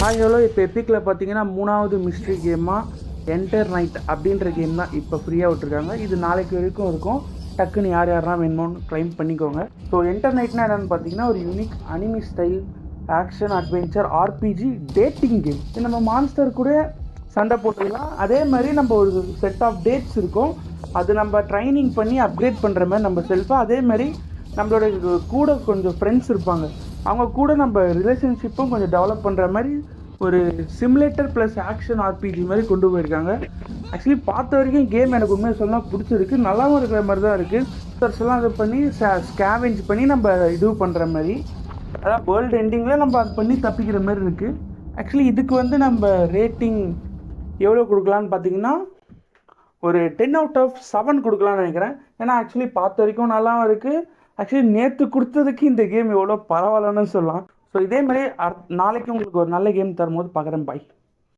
Hello இப்போ எப்பிக்கில் பார்த்தீங்கன்னா 3வது மிஸ்ட்ரி கேமாக என்டர் நைட் அப்படின்ற கேம் தான் இப்போ ஃப்ரீயாக விட்டுருக்காங்க. இது நாளைக்கு வரைக்கும் இருக்கும். டக்குன்னு யாரெல்லாம் வேணுமோன்னு க்ளைம் பண்ணிக்கோங்க. ஸோ என்டர் நைட்னா என்னென்னு பார்த்தீங்கன்னா ஒரு unique anime style action adventure RPG dating game. இது நம்ம மான்ஸ்டர் கூட சண்டை போட்டுக்கலாம். அதே மாதிரி நம்ம ஒரு செட் ஆஃப் டேட்ஸ் இருக்கும், அது நம்ம ட்ரைனிங் பண்ணி அப்கிரேட் பண்ணுற மாதிரி நம்ம செல்ஃபாக. அதே மாதிரி நம்மளோட கூட கொஞ்சம் ஃப்ரெண்ட்ஸ் இருப்பாங்க, அவங்க கூட நம்ம ரிலேஷன்ஷிப்பும் கொஞ்சம் டெவலப் பண்ணுற மாதிரி ஒரு சிமுலேட்டர் ப்ளஸ் ஆக்ஷன் ஆர்பிஜி மாதிரி கொண்டு போயிருக்காங்க. ஆக்சுவலி பார்த்த வரைக்கும் கேம் எனக்கு உண்மையை சொன்னால் பிடிச்சிருக்கு, நல்லாவும் இருக்கிற மாதிரி தான் இருக்குது. எல்லாம் அதை பண்ணி ஸ்கேவேஞ்ச் பண்ணி நம்ம இது பண்ணுற மாதிரி, அதான் வேர்ல்டு எண்டிங்கில் நம்ம அது பண்ணி தப்பிக்கிற மாதிரி இருக்குது. ஆக்சுவலி இதுக்கு நம்ம ரேட்டிங் எவ்வளோ கொடுக்கலான்னு பார்த்தீங்கன்னா ஒரு 10/7 கொடுக்கலான்னு நினைக்கிறேன். ஏன்னா ஆக்சுவலி பார்த்த வரைக்கும் நல்லாவும் இருக்குது. ஆக்சுவலி நேற்று கொடுத்ததுக்கு இந்த கேம் எவ்வளோ பரவாயில்லன்னு சொல்லலாம். ஸோ இதே மாதிரி நாளைக்கு உங்களுக்கு ஒரு நல்ல கேம் தரும்போது பார்க்குறேன். பாய்.